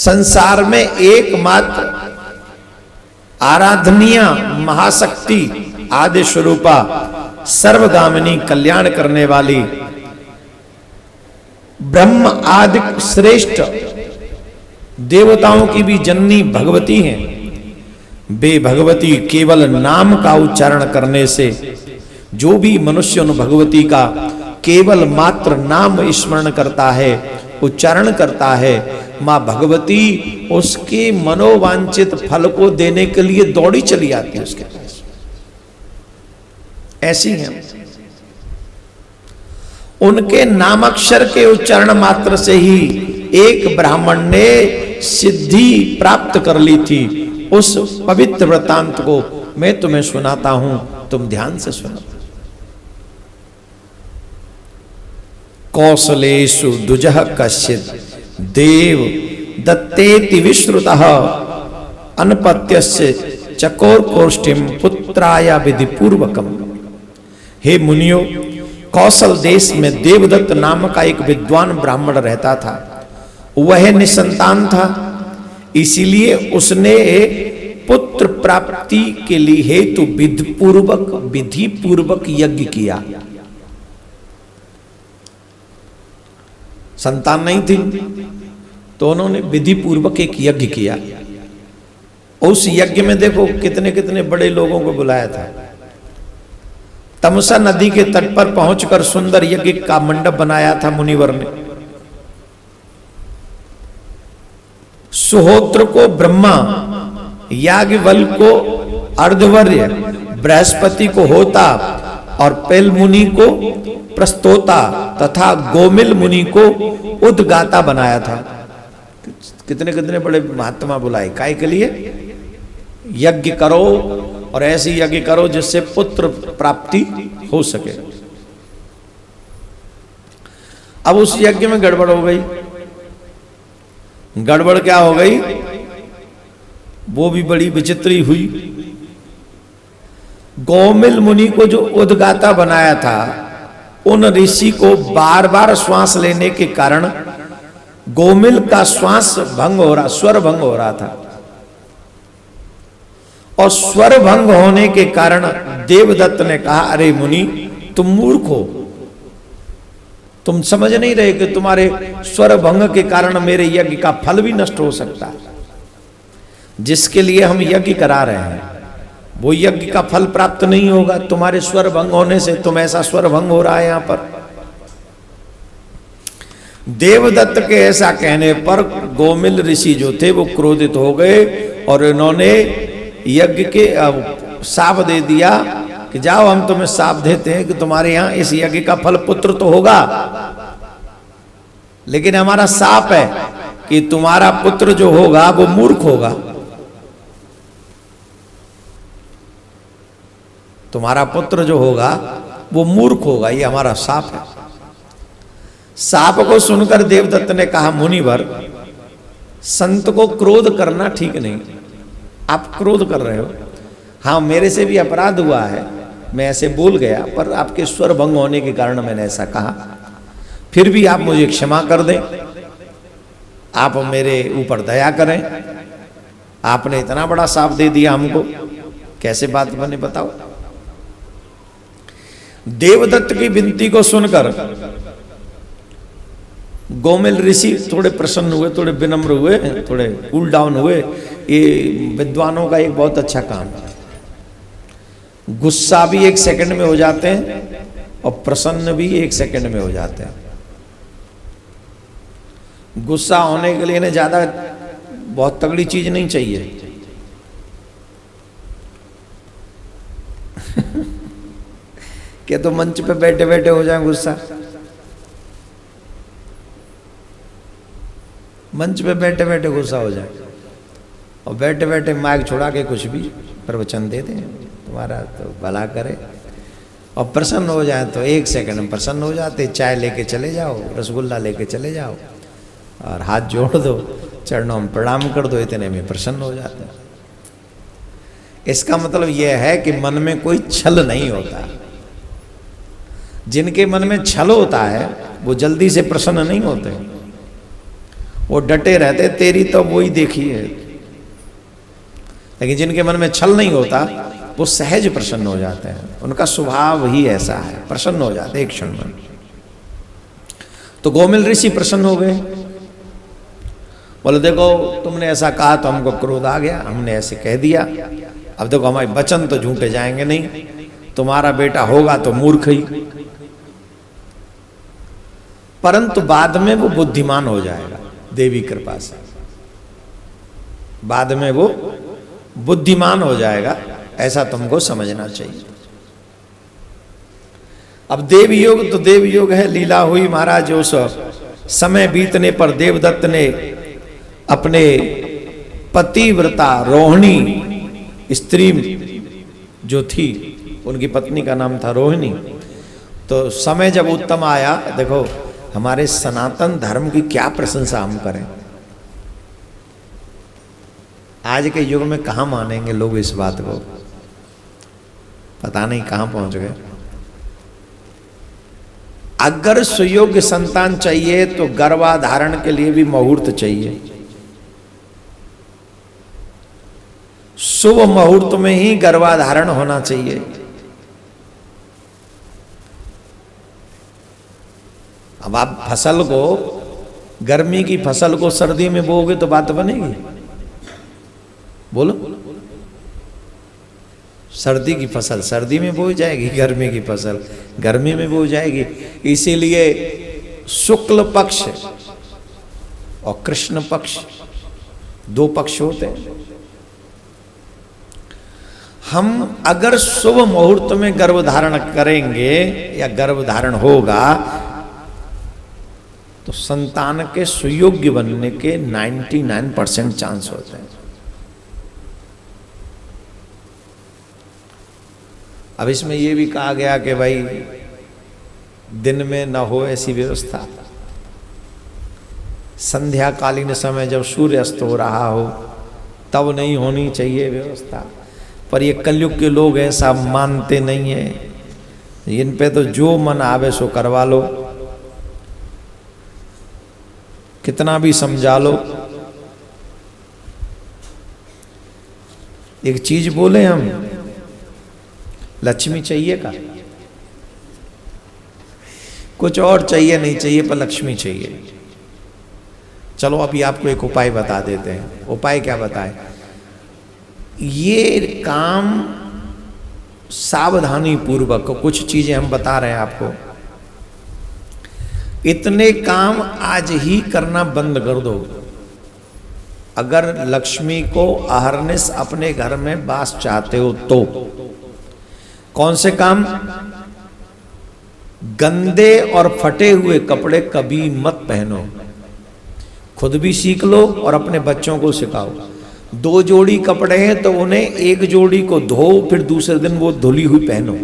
संसार में एकमात्र आराधनीय महाशक्ति आदि स्वरूपा सर्वगामिनी कल्याण करने वाली ब्रह्म आदि श्रेष्ठ देवताओं की भी जननी भगवती हैं। वे भगवती केवल नाम का उच्चारण करने से जो भी मनुष्य उन भगवती का केवल मात्र नाम स्मरण करता है, उच्चारण करता है, मां भगवती उसके मनोवांछित फल को देने के लिए दौड़ी चली आती है उसके पास। ऐसी है। उनके नामाक्षर के उच्चारण मात्र से ही एक ब्राह्मण ने सिद्धि प्राप्त कर ली थी। उस पवित्र वृत्तांत को मैं तुम्हें सुनाता हूं, तुम ध्यान से सुनो। कौशलेषु दुजः कश्चित् देव दत्तेति विश्रुतः अनपत्यस्य चकोर कोष्ठिम पुत्राय विधि पूर्वकम। हे मुनियों, कौशल देश में देवदत्त नाम का एक विद्वान ब्राह्मण रहता था। वह निसंतान था, इसीलिए उसने पुत्र प्राप्ति के लिए हेतु विधि पूर्वक यज्ञ किया। संतान नहीं थी तो उन्होंने विधि पूर्वक एक यज्ञ किया। उस यज्ञ में देखो कितने कितने बड़े लोगों को बुलाया था। तमसा नदी के तट पर पहुंचकर सुंदर यज्ञ का मंडप बनाया था मुनिवर ने। सुहोत्र को ब्रह्मा, याज्ञवल्क्य को अर्धवर्य, बृहस्पति को होता और पेल मुनि को प्रस्तोता तथा गोमिल मुनि को उद्गाता बनाया था। कितने कितने बड़े महात्मा बुलाए, काय के लिए? यज्ञ करो और ऐसी यज्ञ करो जिससे पुत्र प्राप्ति हो सके। अब उस यज्ञ में गड़बड़ हो गई। गड़बड़ क्या हो गई? वो भी बड़ी विचित्र हुई। गोमिल मुनि को जो उद्गाता बनाया था, उन ऋषि को बार बार श्वास लेने के कारण गोमिल का श्वास भंग हो रहा, स्वर भंग हो रहा था। और स्वर भंग होने के कारण देवदत्त ने कहा, अरे मुनि, तुम मूर्ख हो, तुम समझ नहीं रहे कि तुम्हारे स्वर भंग के कारण मेरे यज्ञ का फल भी नष्ट हो सकता है। जिसके लिए हम यज्ञ करा रहे हैं वो यज्ञ का फल प्राप्त नहीं होगा तुम्हारे स्वर भंग होने से। तुम ऐसा स्वर भंग हो रहा है यहां पर। देवदत्त के ऐसा कहने पर गोमिल ऋषि जो थे वो क्रोधित हो गए और इन्होंने यज्ञ के शाप दे दिया कि जाओ, हम तुम्हें शाप देते हैं कि तुम्हारे यहां इस यज्ञ का फल पुत्र तो होगा, लेकिन हमारा शाप है कि तुम्हारा पुत्र जो होगा वो मूर्ख होगा। तुम्हारा पुत्र जो होगा वो मूर्ख होगा, ये हमारा शाप है। शाप को सुनकर देवदत्त ने कहा, मुनिवर, संत को क्रोध करना ठीक नहीं। आप क्रोध कर रहे हो। हाँ, मेरे से भी अपराध हुआ है, मैं ऐसे बोल गया, पर आपके स्वर भंग होने के कारण मैंने ऐसा कहा। फिर भी आप मुझे क्षमा कर दें, आप मेरे ऊपर दया करें। आपने इतना बड़ा शाप दे दिया हमको, कैसे बात बने बताओ। देवदत्त की विनती को सुनकर गोमिल ऋषि थोड़े प्रसन्न हुए, थोड़े विनम्र हुए, थोड़े कूल डाउन हुए। ये विद्वानों का एक बहुत अच्छा काम है। गुस्सा भी एक सेकंड में हो जाते हैं और प्रसन्न भी एक सेकंड में हो जाते हैं। गुस्सा होने के लिए ना ज्यादा बहुत तगड़ी चीज नहीं चाहिए। क्या तो मंच पे बैठे बैठे हो जाए गुस्सा? मंच पे बैठे बैठे गुस्सा हो जाए और बैठे बैठे माइक छोड़ा के कुछ भी प्रवचन दे दें, तुम्हारा तो भला करे। और प्रसन्न हो जाए तो एक सेकंड में प्रसन्न हो जाते। चाय लेके चले जाओ, रसगुल्ला लेके चले जाओ और हाथ जोड़ दो, चरणों में प्रणाम कर दो, इतने में प्रसन्न हो जाते हैं। इसका मतलब यह है कि मन में कोई छल नहीं होता। जिनके मन में छल होता है वो जल्दी से प्रसन्न नहीं होते। वो डटे रहते तेरी तो वही देखी है। लेकिन जिनके मन में छल नहीं होता वो सहज प्रसन्न हो जाते हैं, उनका स्वभाव ही ऐसा है, प्रसन्न हो जाते एक क्षण में। तो गोमिल ऋषि प्रसन्न हो गए, बोले देखो तुमने ऐसा कहा तो हमको क्रोध आ गया, हमने ऐसे कह दिया, अब देखो हमारे वचन तो झूठे जाएंगे नहीं, तुम्हारा बेटा होगा तो मूर्ख ही, परंतु बाद में वो बुद्धिमान हो जाएगा देवी कृपा से, बाद में वो बुद्धिमान हो जाएगा, ऐसा तुमको समझना चाहिए। अब देव योग तो देव योग है, लीला हुई महाराज। उस समय बीतने पर देवदत्त ने अपने पतिव्रता रोहिणी स्त्री जो थी, उनकी पत्नी का नाम था रोहिणी, तो समय जब उत्तम आया, देखो हमारे सनातन धर्म की क्या प्रशंसा हम करें, आज के युग में कहाँ मानेंगे लोग इस बात को, पता नहीं कहाँ पहुंच गए। अगर सुयोग्य संतान चाहिए तो गर्भाधारण के लिए भी मुहूर्त चाहिए, शुभ मुहूर्त में ही गर्भाधारण होना चाहिए। अब आप फसल को, गर्मी की फसल को सर्दी में बोओगे तो बात बनेगी, बोलो। सर्दी की फसल सर्दी में बोई जाएगी, गर्मी की फसल गर्मी में बोई जाएगी। इसीलिए शुक्ल पक्ष और कृष्ण पक्ष दो पक्ष होते हैं। हम अगर शुभ मुहूर्त में गर्भधारण करेंगे या गर्भधारण होगा तो संतान के सुयोग्य बनने के 99% चांस होते हैं। अब इसमें यह भी कहा गया कि भाई दिन में न हो ऐसी व्यवस्था, संध्याकालीन समय जब सूर्य अस्त हो रहा हो तब नहीं होनी चाहिए व्यवस्था, पर ये कलयुग के लोग ऐसा मानते नहीं है, इन पे तो जो मन आवे सो करवा लो, कितना भी समझा लो। एक चीज बोले हम, लक्ष्मी चाहिए का, कुछ और चाहिए नहीं चाहिए पर लक्ष्मी चाहिए। चलो अभी आपको एक उपाय बता देते हैं। उपाय क्या बताए? ये काम सावधानी पूर्वक, कुछ चीजें हम बता रहे हैं आपको, इतने काम आज ही करना बंद कर दो। अगर लक्ष्मी को अहरनिश अपने घर में वास चाहते हो तो कौन से काम? गंदे और फटे हुए कपड़े कभी मत पहनो, खुद भी सीख लो और अपने बच्चों को सिखाओ। 2 जोड़ी कपड़े हैं तो उन्हें एक जोड़ी को धो, फिर दूसरे दिन वो धुली हुई पहनो।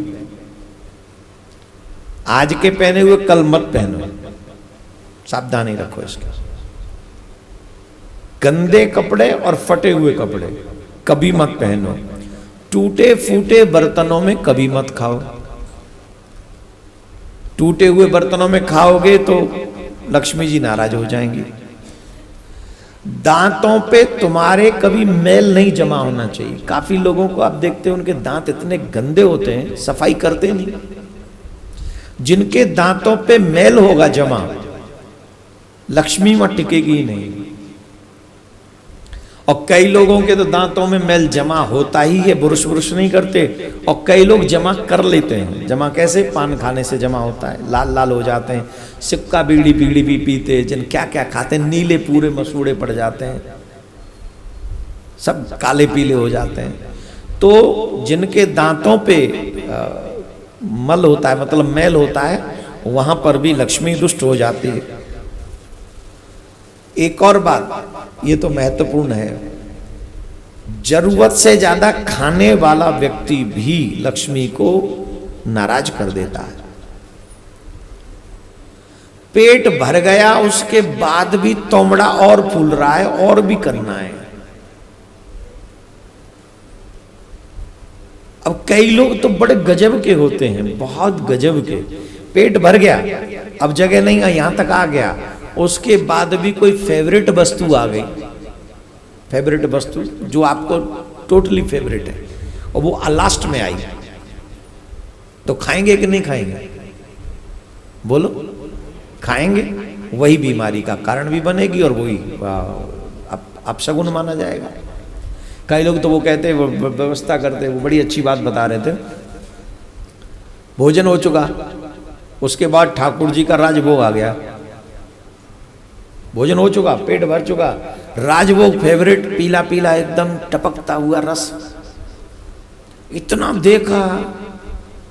आज के पहने हुए कल मत पहनो, सावधानी रखो इसके। गंदे कपड़े और फटे हुए कपड़े कभी मत पहनो। टूटे फूटे बर्तनों में कभी मत खाओ। टूटे हुए बर्तनों में खाओगे तो लक्ष्मी जी नाराज हो जाएंगी। दांतों पे तुम्हारे कभी मैल नहीं जमा होना चाहिए। काफी लोगों को आप देखते हैं उनके दांत इतने गंदे होते हैं, सफाई करते नहीं। जिनके दांतों पे मैल होगा जमा, लक्ष्मी वहां टिकेगी ही नहीं। और कई लोगों के तो दांतों में मैल जमा होता ही है, ब्रुश ब्रुश नहीं करते, और कई लोग जमा कर लेते हैं। जमा कैसे? पान खाने से जमा होता है, लाल लाल हो जाते हैं। सिक्का बीड़ी भी पीते हैं, जिन क्या क्या खाते हैं, नीले पूरे मसूड़े पड़ जाते हैं, सब काले पीले हो जाते हैं। तो जिनके दांतों पे मल होता है, मतलब मैल होता है, वहां पर भी लक्ष्मी दुष्ट हो जाती है। एक और बात, ये तो महत्वपूर्ण है, जरूरत से ज्यादा खाने वाला व्यक्ति भी लक्ष्मी को नाराज कर देता है। पेट भर गया उसके बाद भी तोमड़ा और फूल रहा है, और भी करना है। अब कई लोग तो बड़े गजब के होते हैं, बहुत गजब के। पेट भर गया, अब जगह नहीं है, यहां तक आ गया, उसके बाद भी कोई फेवरेट वस्तु आ गई, फेवरेट वस्तु जो आपको टोटली फेवरेट है, और वो लास्ट में आई, तो खाएंगे कि नहीं खाएंगे? बोलो, खाएंगे। वही बीमारी का कारण भी बनेगी और वही अपशगुन माना जाएगा। कई लोग तो वो कहते, वो व्यवस्था करते, वो बड़ी अच्छी बात बता रहे थे, भोजन हो चुका, उसके बाद ठाकुर जी का राजभोग आ गया। भोजन हो चुका, पेट भर चुका, राजभोग फेवरेट, पीला पीला एकदम टपकता हुआ रस, इतना देखा,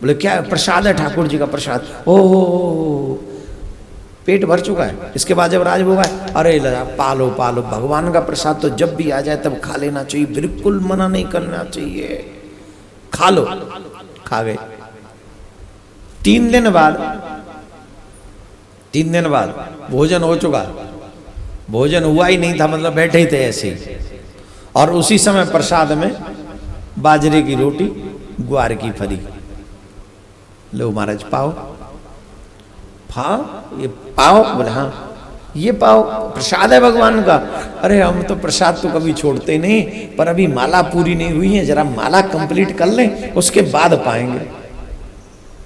बोले क्या है? प्रसाद है, ठाकुर जी का प्रसाद। ओ पेट भर चुका है। इसके बाद जब राजभोग है, अरे पालो पालो, भगवान का प्रसाद तो जब भी आ जाए तब खा लेना चाहिए, बिल्कुल मना नहीं करना चाहिए, खा लो। खा गए। 3 दिन बाद भोजन हो चुका, भोजन हुआ ही नहीं था, मतलब बैठे ही थे ऐसे ही, और उसी समय प्रसाद में बाजरे की रोटी, ग्वार की फली। लो महाराज पाओ, ये पाओ। बोले हाँ ये पाओ, प्रसाद है भगवान का। अरे हम तो प्रसाद तो कभी छोड़ते नहीं, पर अभी माला पूरी नहीं हुई है, जरा माला कंप्लीट कर लें, उसके बाद पाएंगे।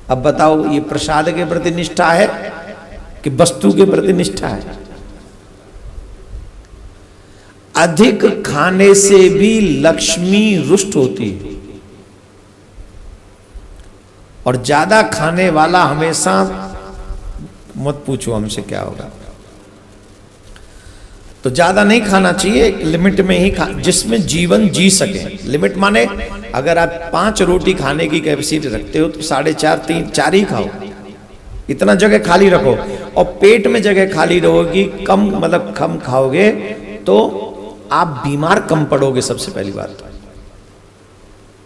अब बताओ, ये प्रसाद के प्रति निष्ठा है कि वस्तु के प्रति निष्ठा है? अधिक खाने से भी लक्ष्मी रुष्ट होती है, और ज्यादा खाने वाला हमेशा, मत पूछो हमसे क्या होगा। तो ज्यादा नहीं खाना चाहिए, लिमिट में ही जिसमें जीवन जी सके। लिमिट माने अगर आप 5 रोटी खाने की कैपेसिटी रखते हो तो 4.5 4 ही खाओ, इतना जगह खाली रखो। और पेट में जगह खाली रहोगी, कम मतलब कम खाओगे तो आप बीमार कम पड़ोगे। सबसे पहली बात तो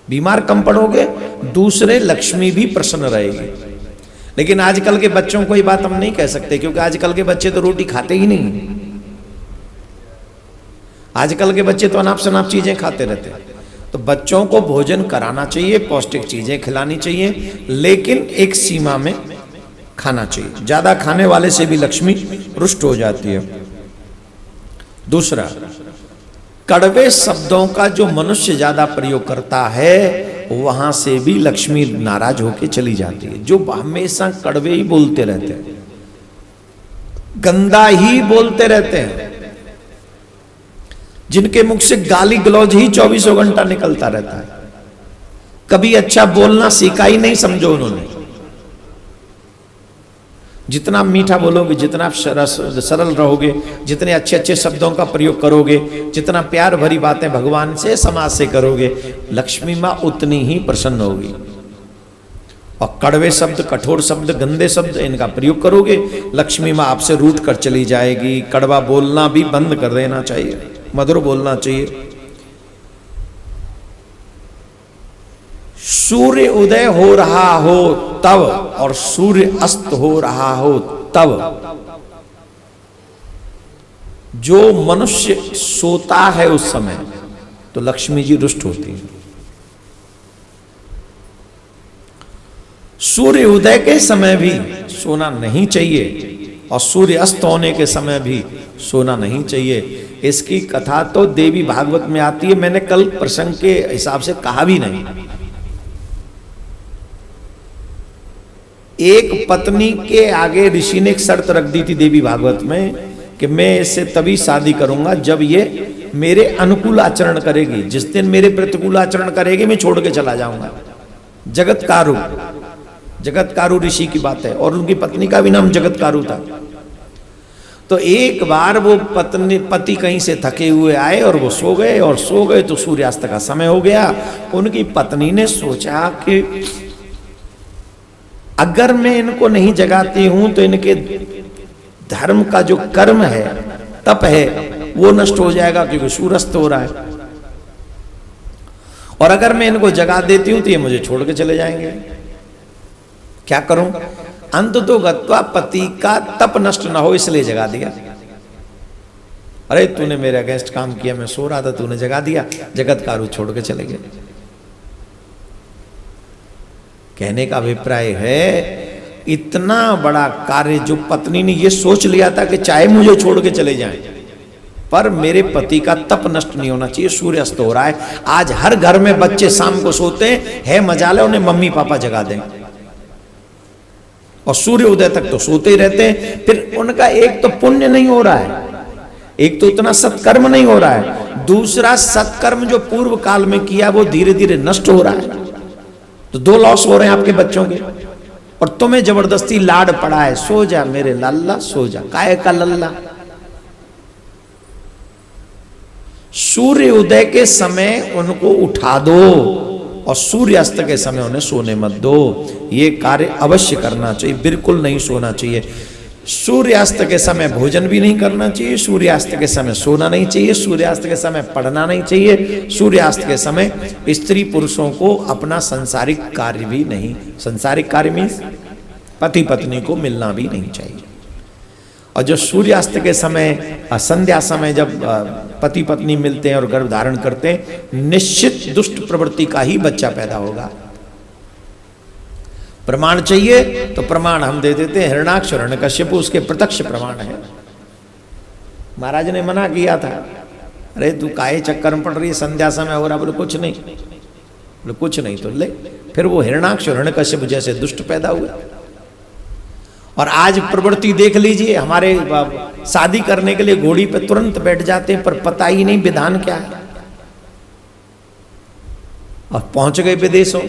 बीमार कम पड़ोगे, दूसरे लक्ष्मी भी प्रसन्न रहेगी। लेकिन आजकल के बच्चों को ये बात हम नहीं कह सकते, क्योंकि आजकल के बच्चे तो रोटी खाते ही नहीं। आजकल के बच्चे तो अनाप शनाप चीजें खाते रहते हैं। तो बच्चों को भोजन कराना चाहिए, पौष्टिक चीजें खिलानी चाहिए, लेकिन एक सीमा में खाना चाहिए। ज्यादा खाने वाले से भी लक्ष्मी रुष्ट हो जाती है। दूसरा, कड़वे शब्दों का जो मनुष्य ज्यादा प्रयोग करता है, वहां से भी लक्ष्मी नाराज होकर चली जाती है। जो हमेशा कड़वे ही बोलते रहते हैं, गंदा ही बोलते रहते हैं, जिनके मुख से गाली गलौज ही 24 घंटा निकलता रहता है, कभी अच्छा बोलना सीखा ही नहीं, समझो उन्होंने। जितना मीठा बोलोगे, जितना सरल रहोगे, जितने अच्छे अच्छे शब्दों का प्रयोग करोगे, जितना प्यार भरी बातें भगवान से समाज से करोगे, लक्ष्मी माँ उतनी ही प्रसन्न होगी। और कड़वे शब्द, कठोर शब्द, गंदे शब्द, इनका प्रयोग करोगे, लक्ष्मी माँ आपसे रूठ कर चली जाएगी। कड़वा बोलना भी बंद कर देना चाहिए, मधुर बोलना चाहिए। सूर्य उदय हो रहा हो तब और सूर्य अस्त हो रहा हो तब जो मनुष्य सोता है उस समय तो लक्ष्मी जी रुष्ट होती है। सूर्य उदय के समय भी सोना नहीं चाहिए और सूर्य अस्त होने के समय भी सोना नहीं चाहिए। इसकी कथा तो देवी भागवत में आती है, मैंने कल प्रसंग के हिसाब से कहा भी नहीं। एक पत्नी के आगे ऋषि ने एक शर्त रख दी थी देवी भागवत में कि मैं इससे तभी शादी करूंगा जब ये मेरे अनुकूल आचरण करेगी। जिस दिन मेरे प्रतिकूल आचरण करेगी मैं छोड़ के चला जाऊंगा। जगतकारु ऋषि की बात है, और उनकी पत्नी का भी नाम जगतकारु था। तो एक बार वो पति कहीं से थके हुए आए और वो सो गए तो सूर्यास्त का समय हो गया। उनकी पत्नी ने सोचा कि अगर मैं इनको नहीं जगाती हूं तो इनके धर्म का जो कर्म है, तप है, वो नष्ट हो जाएगा क्योंकि सूर्यास्त हो रहा है। और अगर मैं इनको जगा देती हूं तो ये मुझे छोड़ के चले जाएंगे। क्या करूं? अंत तो गत्वा पति का तप नष्ट ना हो इसलिए जगा दिया। अरे तूने मेरे अगेंस्ट काम किया, मैं सो रहा था, तूने जगा दिया। जगतकारु छोड़ के चले गए। कहने का अभिप्राय है इतना बड़ा कार्य जो पत्नी ने ये सोच लिया था कि चाहे मुझे छोड़ के चले जाएं, पर मेरे पति का तप नष्ट नहीं होना चाहिए। सूर्य अस्त हो रहा है, आज हर घर में बच्चे शाम को सोते हैं, मजाले उन्हें मम्मी पापा जगा दें, और सूर्य उदय तक तो सोते ही रहते हैं। फिर उनका एक तो पुण्य नहीं हो रहा है, एक तो इतना सत्कर्म नहीं हो रहा है, दूसरा सत्कर्म जो पूर्व काल में किया वो धीरे धीरे नष्ट हो रहा है। तो दो लॉस हो रहे हैं आपके बच्चों के, और तुम्हें जबरदस्ती लाड पड़ा है, सो जा मेरे लल्ला सो जा, काहे का लल्ला। सूर्य उदय के समय उनको उठा दो और सूर्यास्त के समय उन्हें सोने मत दो। ये कार्य अवश्य करना चाहिए, बिल्कुल नहीं सोना चाहिए। सूर्यास्त के समय भोजन भी नहीं करना चाहिए, सूर्यास्त के समय सोना नहीं चाहिए, सूर्यास्त के समय पढ़ना नहीं चाहिए, सूर्यास्त के समय स्त्री पुरुषों को अपना सांसारिक कार्य भी नहीं, सांसारिक कार्य मीन्स पति पत्नी को मिलना भी नहीं चाहिए। और जो सूर्यास्त के समय संध्या समय जब पति पत्नी मिलते हैं और गर्भ धारण करते हैं, निश्चित दुष्ट प्रवृत्ति का ही बच्चा पैदा होगा। प्रमाण चाहिए तो प्रमाण हम दे देते हैं, हिरणाक्ष और हिरण्यकश्यप उसके प्रत्यक्ष प्रमाण है। महाराज ने मना किया था, अरे तू काहे चक्कर में पड़ रही है, संध्या समय हो रहा, बोले कुछ नहीं, बोले कुछ नहीं तो ले। फिर वो हिरणाक्ष और हिरण्यकश्यप जैसे दुष्ट पैदा हुए। और आज प्रवृत्ति देख लीजिए, हमारे शादी करने के लिए घोड़ी पे तुरंत बैठ जाते हैं, पर पता ही नहीं विधान क्या है। और पहुंच गए विदेशों,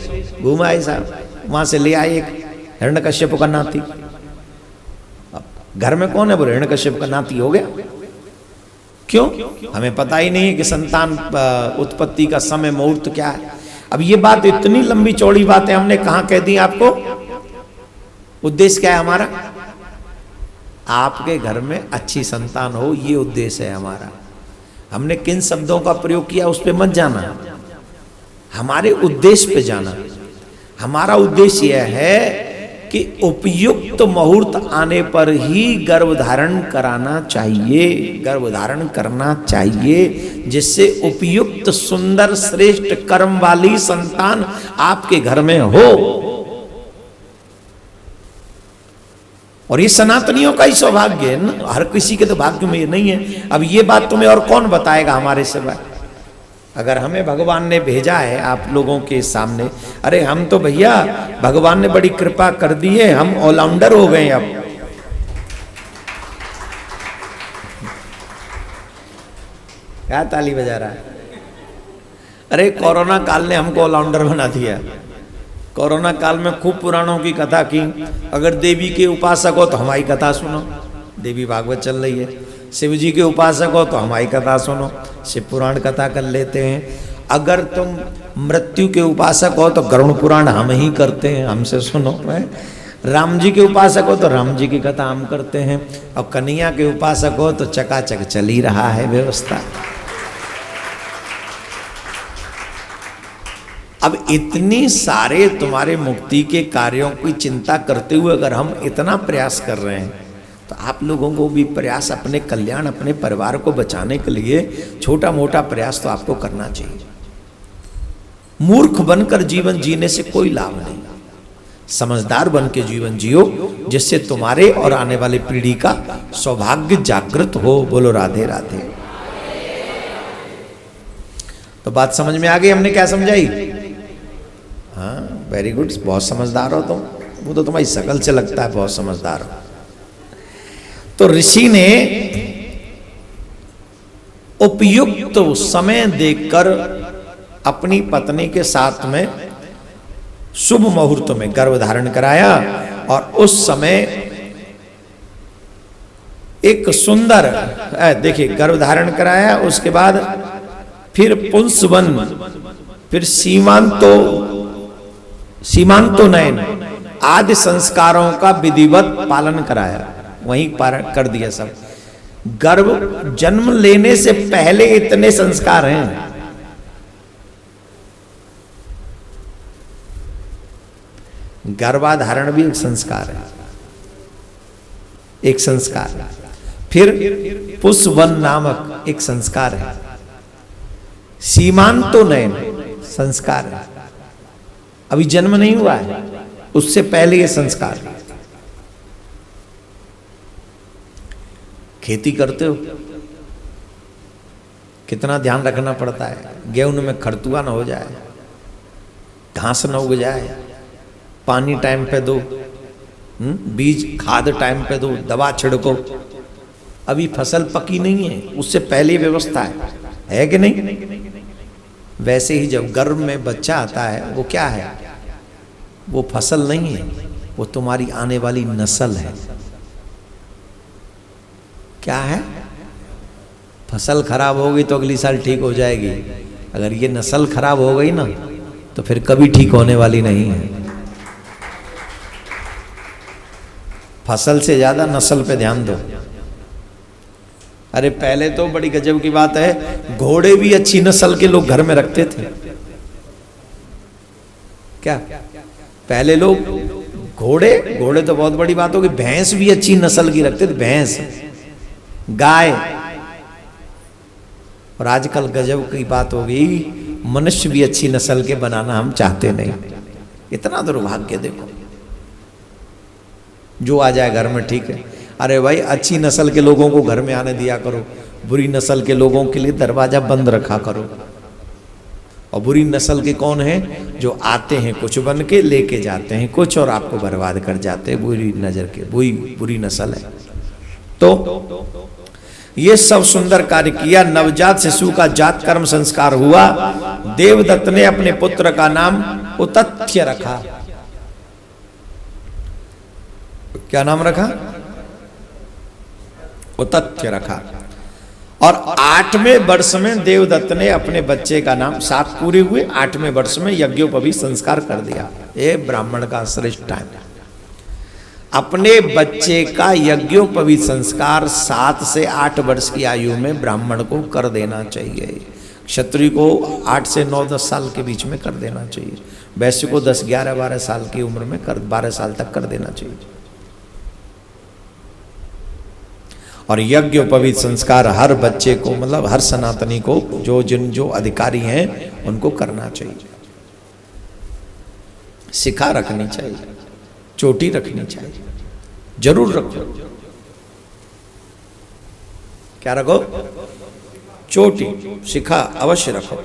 घूम आए साहब, वहां से ले आए एक हिरण्यकश्यप का नाती। अब घर में कौन है, बोले हिरण्यकश्यप का नाती हो गया। क्यों? हमें पता ही नहीं है कि संतान उत्पत्ति का समय मुहूर्त क्या है। अब ये बात इतनी लंबी चौड़ी बात है, हमने कहां कह दी आपको। उद्देश्य क्या है हमारा? आपके घर में अच्छी संतान हो, ये उद्देश्य है हमारा। हमने किन शब्दों का प्रयोग किया उस पर मत जाना, हमारे उद्देश्य पे जाना। हमारा उद्देश्य यह है कि उपयुक्त मुहूर्त आने पर ही गर्भधारण कराना चाहिए, गर्भधारण करना चाहिए, जिससे उपयुक्त सुंदर श्रेष्ठ कर्म वाली संतान आपके घर में हो। और ये सनातनियों का ही सौभाग्य है ना, हर किसी के तो भाग्य में नहीं है। अब ये बात तुम्हें और कौन बताएगा हमारे सिवाय। अगर हमें भगवान ने भेजा है आप लोगों के सामने, अरे हम तो भैया भगवान ने बड़ी कृपा कर दी है, हम ऑलराउंडर हो गए। अब क्या ताली बजा रहा है? अरे कोरोना काल ने हमको ऑलराउंडर बना दिया। कोरोना काल में खूब पुराणों की कथा की। अगर देवी के उपासक हो तो हमारी कथा सुनो, देवी भागवत चल रही है। शिव जी के उपासक हो तो हमारी कथा सुनो, शिव पुराण कथा कर लेते हैं। अगर तुम मृत्यु के उपासक हो तो गरुड़ पुराण हम ही करते हैं, हमसे सुनो। राम जी के उपासक हो तो राम जी की कथा हम करते हैं, और कन्हैया के उपासक हो तो चकाचक चल ही रहा है व्यवस्था। अब इतनी सारे तुम्हारे मुक्ति के कार्यों की चिंता करते हुए अगर हम इतना प्रयास कर रहे हैं, तो आप लोगों को भी प्रयास अपने कल्याण, अपने परिवार को बचाने के लिए छोटा मोटा प्रयास तो आपको करना चाहिए। मूर्ख बनकर जीवन जीने से कोई लाभ नहीं, समझदार बन के जीवन जियो, जिससे तुम्हारे और आने वाली पीढ़ी का सौभाग्य जागृत हो। बोलो राधे राधे। तो बात समझ में आ गई, हमने क्या समझाई? हाँ, वेरी गुड, बहुत समझदार हो तुम। वो तो तुम्हारी शकल से लगता है बहुत समझदार हो। तो ऋषि ने उपयुक्त समय देखकर अपनी पत्नी के साथ में शुभ मुहूर्त में गर्भधारण कराया, और उस समय एक सुंदर, देखिए, गर्भधारण कराया। उसके बाद फिर पुंसवन, फिर सीमांतो नयन आदि संस्कारों का विधिवत पालन कराया। वहीं कर दिया सब। गर्भ जन्म लेने से पहले इतने संस्कार हैं। गर्भाधारण भी एक संस्कार है, एक संस्कार। फिर पुष्पवन नामक एक संस्कार है। सीमांतो नयन संस्कार है, अभी जन्म नहीं हुआ है, उससे पहले ये संस्कार। खेती करते हो, कितना ध्यान रखना पड़ता है, गेहूं में खरतुआ ना हो जाए, घास ना उग जाए, पानी टाइम पे दो, बीज खाद टाइम पे दो, दवा छिड़को। अभी फसल पकी नहीं है, उससे पहले व्यवस्था है कि नहीं? वैसे ही जब गर्भ में बच्चा आता है, वो क्या है? वो फसल नहीं है, वो तुम्हारी आने वाली नस्ल है। क्या है? फसल खराब हो गई तो अगली साल ठीक हो जाएगी, अगर ये नस्ल खराब हो गई ना तो फिर कभी ठीक होने वाली नहीं है। फसल से ज्यादा नस्ल पे ध्यान दो। अरे पहले तो बड़ी गजब की बात है, घोड़े भी अच्छी नस्ल के लोग घर में रखते थे। क्या पहले लोग घोड़े तो बहुत बड़ी बात होगी, भैंस भी अच्छी नस्ल की रखते थे, भैंस, गाय। और आजकल गजब की बात हो गई, मनुष्य भी अच्छी नस्ल के बनाना हम चाहते नहीं। इतना दुर्भाग्य देखो, जो आ जाए घर में ठीक है। अरे भाई अच्छी नस्ल के लोगों को घर में आने दिया करो, बुरी नस्ल के लोगों के लिए दरवाजा बंद रखा करो। और बुरी नस्ल के कौन है? जो आते हैं कुछ बन के, लेके जाते हैं कुछ और आपको बर्बाद कर जाते हैं। बुरी नजर के बुरी नस्ल है। तो ये सब सुंदर कार्य किया। नवजात शिशु का जात कर्म संस्कार हुआ। देवदत्त ने अपने पुत्र का नाम उतथ्य रखा। क्या नाम रखा? उतथ्य रखा। और 8वें वर्ष में देवदत्त ने अपने बच्चे का नाम, 7 पूरे हुए, 8वें वर्ष में यज्ञोपवीत संस्कार कर दिया। ये ब्राह्मण का श्रेष्ठ टाइम। अपने बच्चे का यज्ञोपवीत संस्कार 7 से 8 वर्ष की आयु में ब्राह्मण को कर देना चाहिए। क्षत्रिय को 8 से 9-10 साल के बीच में कर देना चाहिए। वैश्य को 10, 11, 12 साल की उम्र में 12 साल तक कर देना चाहिए। और यज्ञोपवीत संस्कार हर बच्चे को, मतलब हर सनातनी को, जो अधिकारी हैं उनको करना चाहिए। सिखा रखनी चाहिए, चोटी रखनी चाहिए, जरूर रखो। क्या रखो? चोटी, शिखा अवश्य रखो।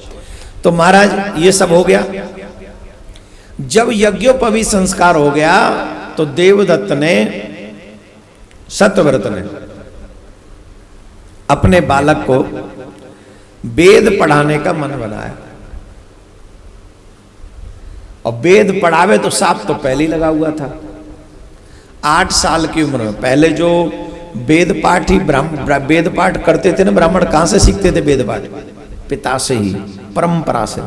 तो महाराज ये सब हो गया। जब यज्ञोपवीत संस्कार हो गया तो देवदत्त ने, सत्यव्रत ने अपने बालक को वेद पढ़ाने का मन बनाया। और वेद पढ़ावे तो साफ तो पहले ही लगा हुआ था। 8 साल की उम्र में पहले जो वेद पाठ ही वेद पाठ करते थे ना ब्राह्मण, कहां से सीखते थे वेद पाठ? पिता से ही, परंपरा से।